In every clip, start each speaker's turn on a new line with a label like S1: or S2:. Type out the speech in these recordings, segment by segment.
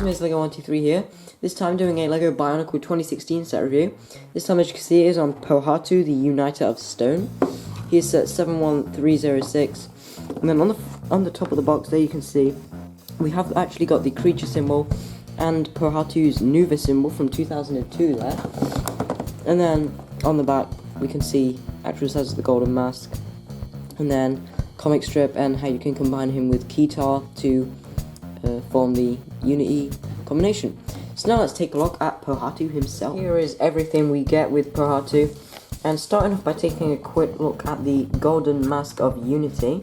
S1: It's Lego123 here. This time doing a Lego Bionicle 2016 set review. This time, as you can see, it is on Pohatu, the Uniter of Stone. Here's set 71306. And then on the top of the box there you can see we have actually got the creature symbol and Pohatu's Nuva symbol from 2002 there. And then on the back we can see actual size of the golden mask. And then comic strip and how you can combine him with Keytar to form the Unity combination. So now let's take a look at Pohatu himself. Here is everything we get with Pohatu, and starting off by taking a quick look at the golden mask of Unity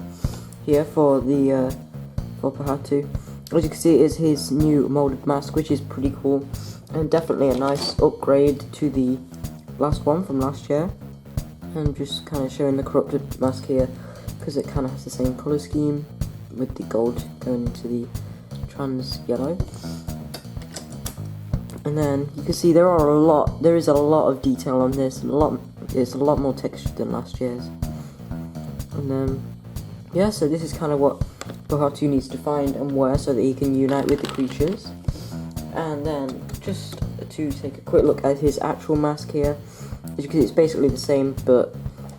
S1: here for Pohatu. As you can see, it is his new molded mask, which is pretty cool and definitely a nice upgrade to the last one from last year. And just kind of showing the corrupted mask here because it kind of has the same colour scheme with the gold going into the trans yellow. And then you can see there is a lot of detail on this, and it's a lot more texture than last year's. And then yeah, so this is kind of what Pohatu needs to find and wear so that he can unite with the creatures. And then just to take a quick look at his actual mask here, as you can see, it's basically the same, but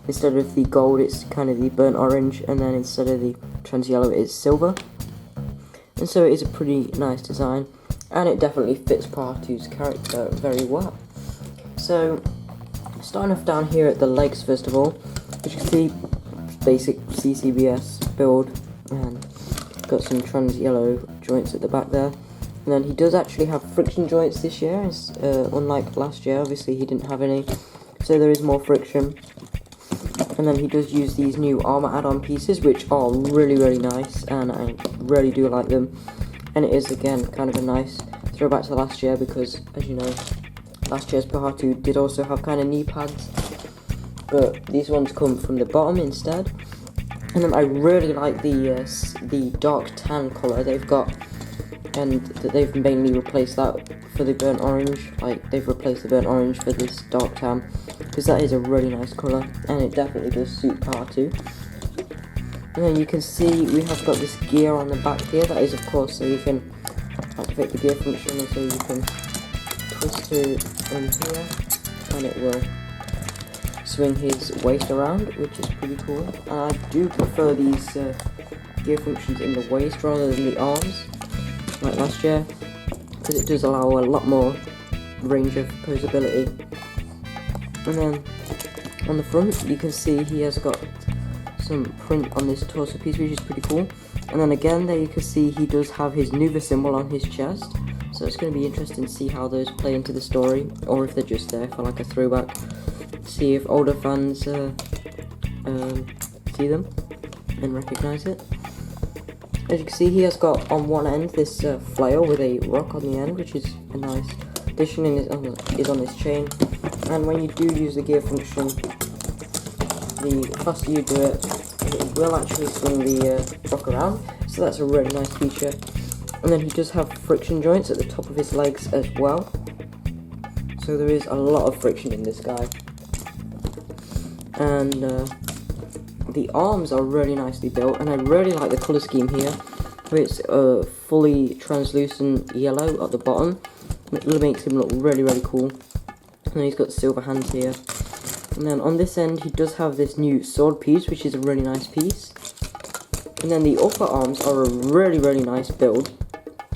S1: instead of the gold it's kind of the burnt orange, and then instead of the trans yellow it's silver. And so it is a pretty nice design, and it definitely fits Pohatu's character very well. So starting off down here at the legs first of all, as you can see, basic CCBS build, and got some trans yellow joints at the back there. And then he does actually have friction joints this year, unlike last year. Obviously he didn't have any, so there is more friction. And then he does use these new armor add-on pieces, which are really nice, and I really do like them. And it is again kind of a nice throwback to last year, because as you know, last year's Pohatu did also have kind of knee pads, but these ones come from the bottom instead. And then I really like the dark tan colour they've got, and that they've mainly replaced that for the burnt orange. Like, they've replaced the burnt orange for this dark tan, because that is a really nice colour, and it definitely does suit Pohatu. And then you can see we have got this gear on the back here. That is, of course, so you can activate the gear function, and so you can twist it in here, and it will swing his waist around, which is pretty cool. And I do prefer these gear functions in the waist rather than the arms, like last year, because it does allow a lot more range of posability. And then on the front you can see he has got some print on this torso piece, which is pretty cool. And then again there you can see he does have his Nuva symbol on his chest, so it's going to be interesting to see how those play into the story, or if they're just there for like a throwback, see if older fans see them and recognise it. As you can see, he has got on one end this flail with a rock on the end, which is a nice addition, and is on this chain. And when you do use the gear function, the faster you do it, it will actually swing the rock around, so that's a really nice feature. And then he does have friction joints at the top of his legs as well, so there is a lot of friction in this guy. And the arms are really nicely built, and I really like the colour scheme here, where it's fully translucent yellow at the bottom. It really makes him look really cool. And then he's got silver hands here. And then on this end he does have this new sword piece, which is a really nice piece. And then the upper arms are a really nice build,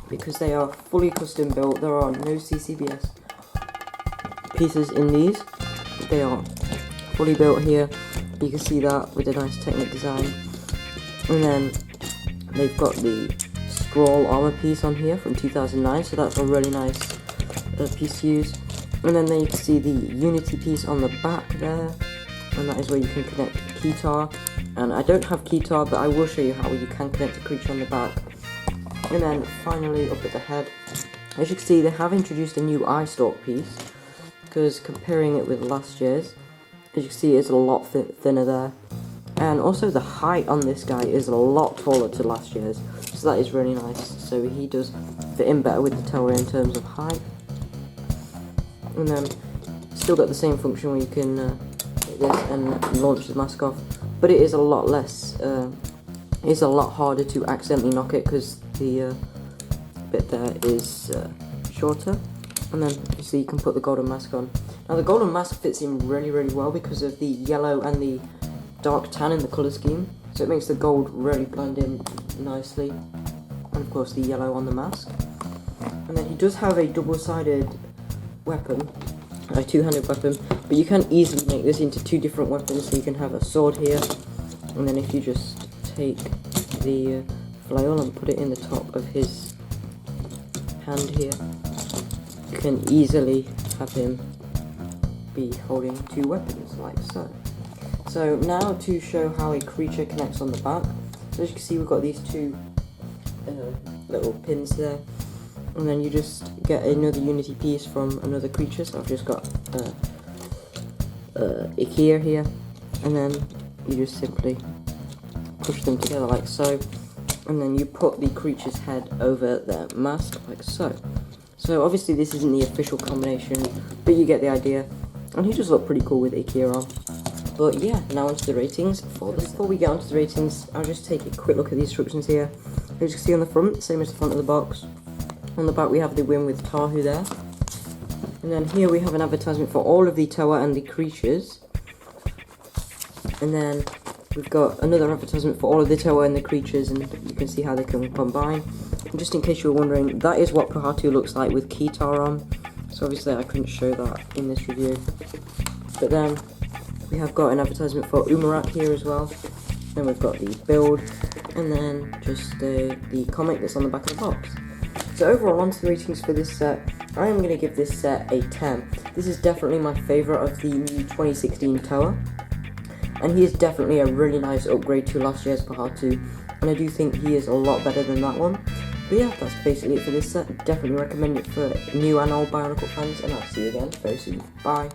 S1: because they are fully custom built. There are no CCBS pieces in these. They are fully built here. You can see that with a nice Technic design. And then they've got the scroll armor piece on here from 2009, so that's a really nice piece to use. And then there you can see the Unity piece on the back there, and that is where you can connect Keytar. And I don't have Keytar, but I will show you how you can connect a creature on the back. And then finally up at the head, as you can see, they have introduced a new eye stalk piece, because comparing it with last year's, as you can see, it's a lot thinner there. And also the height on this guy is a lot taller to last year's, so that is really nice. So he does fit in better with the tower in terms of height. And then still got the same function where you can hit this and launch the mask off, but it is a lot less, it's a lot harder to accidentally knock it, because the bit there is shorter, and then you see you can put the golden mask on. Now the golden mask fits in really well because of the yellow and the dark tan in the colour scheme, so it makes the gold really blend in nicely, and of course the yellow on the mask. And then he does have a double-sided weapon, a two-handed weapon, but you can easily make this into two different weapons, so you can have a sword here, and then if you just take the flail and put it in the top of his hand here, you can easily have him be holding two weapons like so. So now to show how a creature connects on the back. So as you can see, we've got these two little pins there, and then you just get another unity piece from another creature. So I've just got Ikea here, and then you just simply push them together like so, and then you put the creature's head over their mask like so. So obviously this isn't the official combination, but you get the idea, and he does look pretty cool with Ikea on. But yeah, now onto the ratings for this. Before we get onto the ratings, I'll just take a quick look at the instructions here. As you can see on the front, same as the front of the box. On the back we have the win with Tahu there. And then here we have an advertisement for all of the Toa and the creatures. And then we've got another advertisement for all of the Toa and the creatures, and you can see how they can combine. And just in case you were wondering, that is what Pohatu looks like with Kitar on. So obviously I couldn't show that in this review. But then we have got an advertisement for Umarak here as well. Then we've got the build, and then just the comic that's on the back of the box. So overall, onto the ratings for this set, I am going to give this set a 10. This is definitely my favourite of the new 2016 Toa, and he is definitely a really nice upgrade to last year's Pohatu, and I do think he is a lot better than that one. But yeah, that's basically it for this set. Definitely recommend it for new and old Bionicle fans, and I'll see you again very soon. Bye.